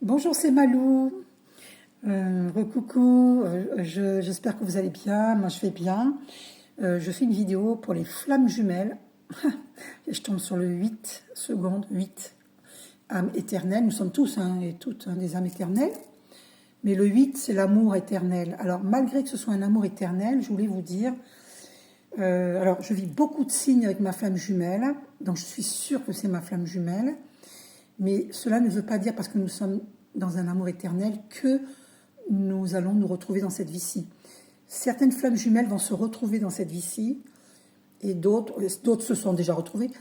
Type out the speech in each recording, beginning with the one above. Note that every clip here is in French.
Bonjour, c'est Malou. Recoucou, j'espère que vous allez bien. Moi, je vais bien. Je fais une vidéo pour les flammes jumelles. Et je tombe sur le 8 secondes, 8 âmes éternelles. Nous sommes tous et toutes des âmes éternelles. Mais le 8, c'est l'amour éternel. Alors, malgré que ce soit un amour éternel, je voulais vous dire... alors, je vis beaucoup de signes avec ma flamme jumelle. Donc, je suis sûre que c'est ma flamme jumelle. Mais cela ne veut pas dire, parce que nous sommes dans un amour éternel, que nous allons nous retrouver dans cette vie-ci. Certaines flammes jumelles vont se retrouver dans cette vie-ci, et d'autres se sont déjà retrouvées,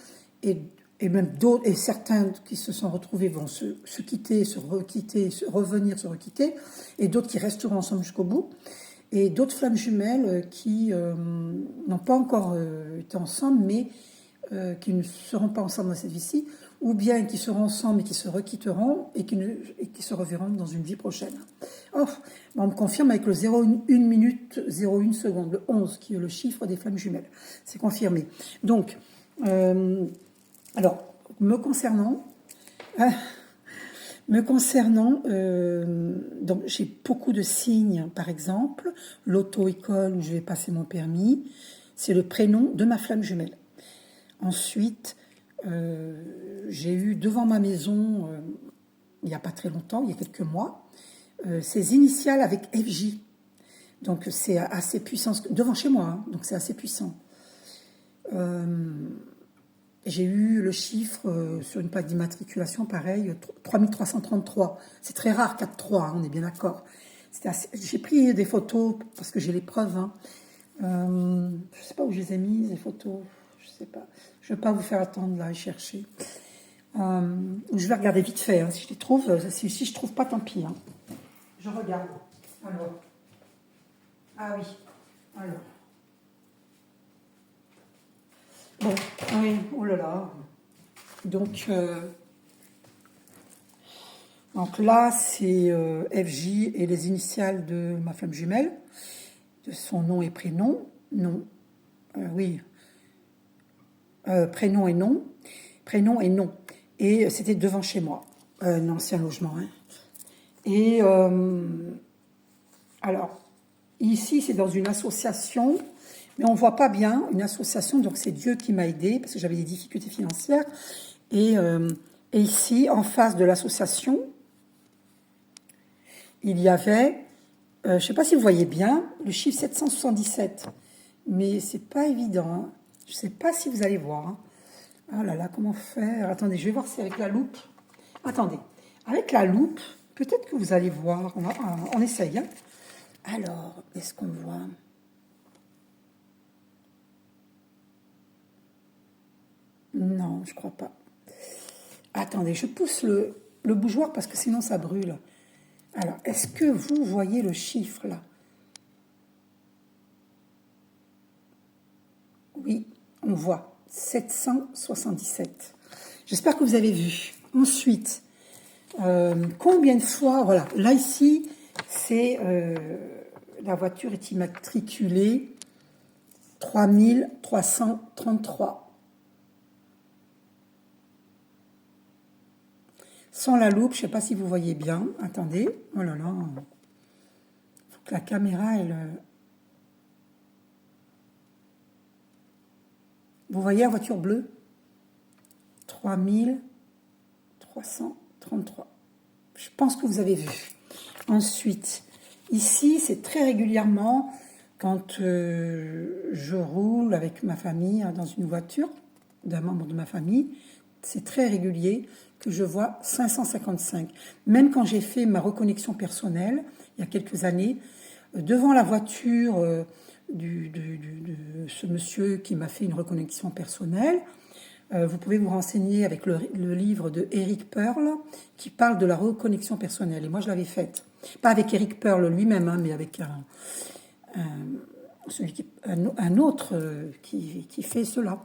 et même d'autres, et certains qui se sont retrouvés vont se quitter, se requitter, revenir, se requitter, et d'autres qui resteront ensemble jusqu'au bout, et d'autres flammes jumelles qui n'ont pas encore été ensemble, mais qui ne seront pas ensemble dans cette vie-ci, ou bien qui seront ensemble et qui se requitteront et qui se reverront dans une vie prochaine. Oh, on me confirme avec le 0,1 minute 0,1 seconde, le 11, qui est le chiffre des flammes jumelles. C'est confirmé. Donc, alors, me concernant, donc j'ai beaucoup de signes, par exemple, l'auto-école où je vais passer mon permis, c'est le prénom de ma flamme jumelle. Ensuite, j'ai eu devant ma maison, il n'y a pas très longtemps, il y a quelques mois, ces initiales avec FJ. Donc c'est assez puissant, devant chez moi, donc c'est assez puissant. J'ai eu le chiffre sur une plaque d'immatriculation, pareil, 3333. C'est très rare, 4-3, on est bien d'accord. J'ai pris des photos, parce que j'ai les preuves. Je ne sais pas où je les ai mises, les photos. Je sais pas. Je ne vais pas vous faire attendre là et chercher. Je vais regarder vite fait. Si je les trouve, si je trouve pas, tant pis. Je regarde. Alors. Ah oui. Alors. Bon. Oui. Oh là là. Donc là, c'est FJ et les initiales de ma flamme jumelle, de son nom et prénom. Non. Oui. Prénom et nom. Prénom et nom. Et c'était devant chez moi, un ancien logement. Et alors, ici, c'est dans une association, mais on ne voit pas bien une association, donc c'est Dieu qui m'a aidé parce que j'avais des difficultés financières. Et ici, en face de l'association, il y avait, je ne sais pas si vous voyez bien, le chiffre 777. Mais c'est pas évident. Je ne sais pas si vous allez voir. Oh là là, comment faire? Attendez, je vais voir si avec la loupe. Attendez, avec la loupe, peut-être que vous allez voir. On essaye. Alors, est-ce qu'on voit? Non, je crois pas. Attendez, je pousse le bougeoir parce que sinon ça brûle. Alors, est-ce que vous voyez le chiffre là? Oui, on voit. 777. J'espère que vous avez vu. Ensuite, combien de fois, voilà, là ici, c'est la voiture est immatriculée 3333. Sans la loupe, je ne sais pas si vous voyez bien. Attendez, oh là là, il faut que la caméra, elle... Vous voyez la voiture bleue? 3333. Je pense que vous avez vu. Ensuite, ici, c'est très régulièrement quand je roule avec ma famille dans une voiture d'un membre de ma famille. C'est très régulier que je vois 555. Même quand j'ai fait ma reconnexion personnelle, il y a quelques années, devant la voiture... de ce monsieur qui m'a fait une reconnexion personnelle. Vous pouvez vous renseigner avec le livre de Eric Pearl qui parle de la reconnexion personnelle. Et moi, je l'avais faite. Pas avec Eric Pearl lui-même, mais avec un autre qui fait cela.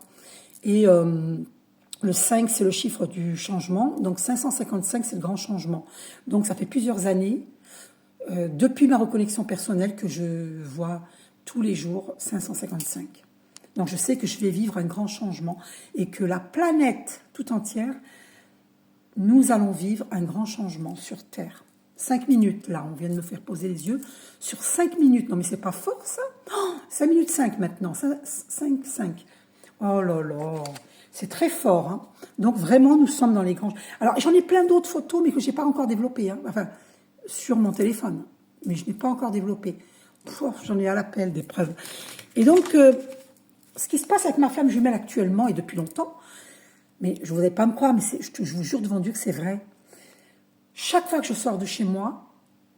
Et le 5, c'est le chiffre du changement. Donc 555, c'est le grand changement. Donc ça fait plusieurs années, depuis ma reconnexion personnelle, que je vois tous les jours 555. Donc je sais que je vais vivre un grand changement et que la planète tout entière nous allons vivre un grand changement sur Terre. 5 minutes, là, on vient de me faire poser les yeux. Sur 5 minutes, non mais c'est pas fort ça, 5 minutes 5 maintenant, 5. Oh là là, c'est très fort. Hein. Donc vraiment, nous sommes dans les grands... Alors j'en ai plein d'autres photos, mais que je n'ai pas encore développées. Hein. Enfin, sur mon téléphone, mais je n'ai pas encore développé. J'en ai à l'appel des preuves. Et donc, ce qui se passe avec ma flamme jumelle actuellement, et depuis longtemps, mais je ne voudrais pas me croire, mais je vous jure devant Dieu que c'est vrai. Chaque fois que je sors de chez moi,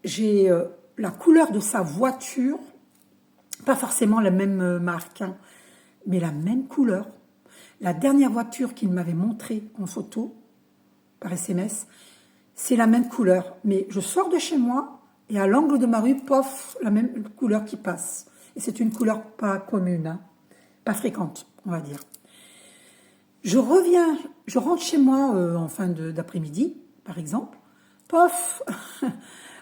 j'ai la couleur de sa voiture, pas forcément la même marque, hein, mais la même couleur. La dernière voiture qu'il m'avait montrée en photo, par SMS, c'est la même couleur. Mais je sors de chez moi, et à l'angle de ma rue, pof, la même couleur qui passe. Et c'est une couleur pas commune, hein, pas fréquente, on va dire. Je rentre chez moi en fin d'après-midi, par exemple, pof,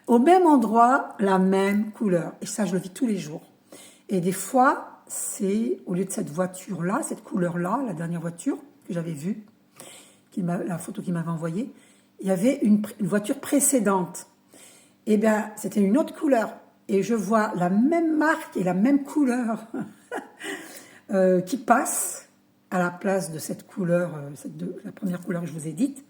au même endroit, la même couleur. Et ça, je le vis tous les jours. Et des fois, c'est, au lieu de cette voiture-là, cette couleur-là, la dernière voiture que j'avais vue, la photo qu'il m'avait envoyée, il y avait une voiture précédente. Eh bien, c'était une autre couleur. Et je vois la même marque et la même couleur qui passe à la place de cette couleur, la première couleur que je vous ai dite.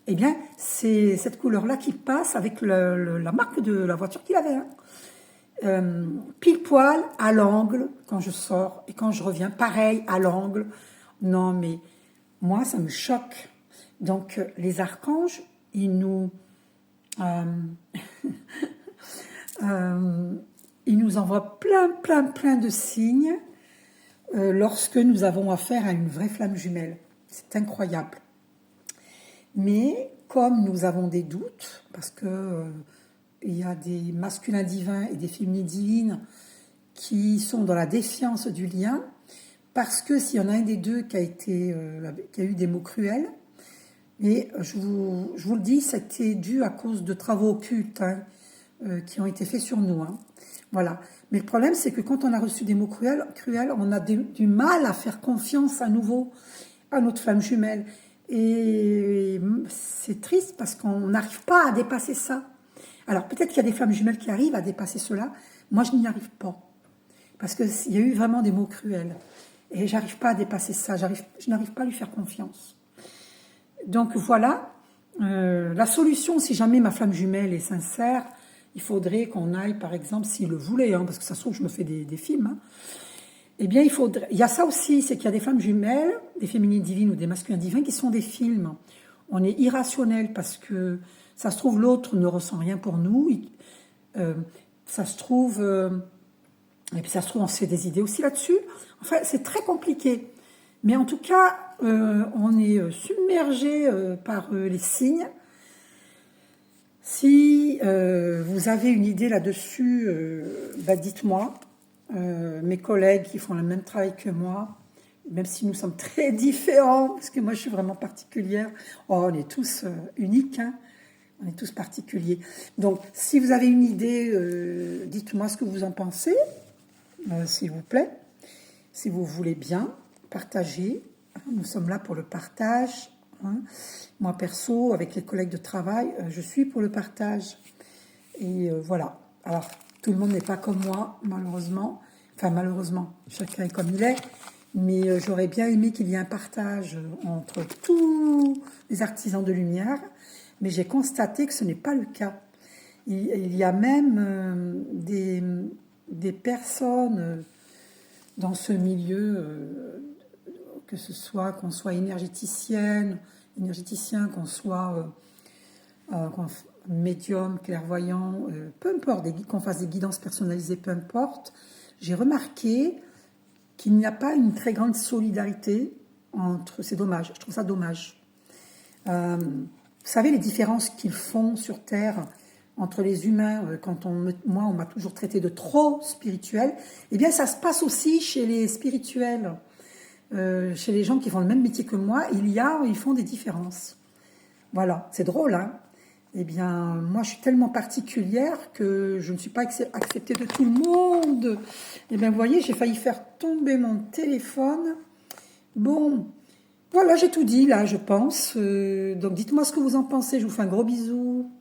Eh bien, c'est cette couleur-là qui passe avec la marque de la voiture qu'il avait. Hein. Pile poil, à l'angle, quand je sors et quand je reviens, pareil, à l'angle. Non, mais moi, ça me choque. Donc, les archanges, ils nous envoient plein de signes lorsque nous avons affaire à une vraie flamme jumelle. C'est incroyable. Mais comme nous avons des doutes, parce que il y a des masculins divins et des féminines divines qui sont dans la défiance du lien, parce que s'il y en a un des deux qui a eu des mots cruels, et je vous le dis, c'était dû à cause de travaux occultes hein, qui ont été faits sur nous. Hein. Voilà. Mais le problème, c'est que quand on a reçu des mots cruels on a du mal à faire confiance à nouveau à notre flamme jumelle. Et c'est triste parce qu'on n'arrive pas à dépasser ça. Alors peut-être qu'il y a des flammes jumelles qui arrivent à dépasser cela. Moi, je n'y arrive pas. Parce qu'il y a eu vraiment des mots cruels. Et j'arrive pas à dépasser ça. Je n'arrive pas à lui faire confiance. Donc voilà. La solution, si jamais ma flamme jumelle est sincère, il faudrait qu'on aille, par exemple, s'il le voulait, hein, parce que ça se trouve, je me fais des films, hein, eh bien, il y a ça aussi, c'est qu'il y a des femmes jumelles, des féminines divines ou des masculins divins qui sont des films. On est irrationnel parce que ça se trouve, l'autre ne ressent rien pour nous. Ça se trouve, et puis ça se trouve, on se fait des idées aussi là-dessus. Enfin, c'est très compliqué. Mais en tout cas, on est submergé par les signes. Si vous avez une idée là-dessus, dites-moi. Mes collègues qui font le même travail que moi, même si nous sommes très différents, parce que moi je suis vraiment particulière, on est tous uniques, hein, on est tous particuliers. Donc si vous avez une idée, dites-moi ce que vous en pensez, s'il vous plaît, si vous voulez bien, partagez, hein, nous sommes là pour le partage. Hein. Moi perso, avec les collègues de travail, je suis pour le partage. Et voilà, alors tout le monde n'est pas comme moi, malheureusement. Enfin, malheureusement, chacun est comme il est. Mais j'aurais bien aimé qu'il y ait un partage entre tous les artisans de lumière. Mais j'ai constaté que ce n'est pas le cas. Il y a même des personnes dans ce milieu, que ce soit qu'on soit énergéticien, qu'on soit médium, clairvoyant, peu importe, qu'on fasse des guidances personnalisées, peu importe, j'ai remarqué qu'il n'y a pas une très grande solidarité entre... C'est dommage, je trouve ça dommage. Vous savez les différences qu'ils font sur Terre entre les humains, moi on m'a toujours traité de trop spirituel, eh bien ça se passe aussi chez les spirituels, chez les gens qui font le même métier que moi, ils font des différences. Voilà, c'est drôle, hein. Eh bien, moi, je suis tellement particulière que je ne suis pas acceptée de tout le monde. Eh bien, vous voyez, j'ai failli faire tomber mon téléphone. Bon, Voilà, j'ai tout dit là, je pense. Donc dites-moi ce que vous en pensez. Je vous fais un gros bisou.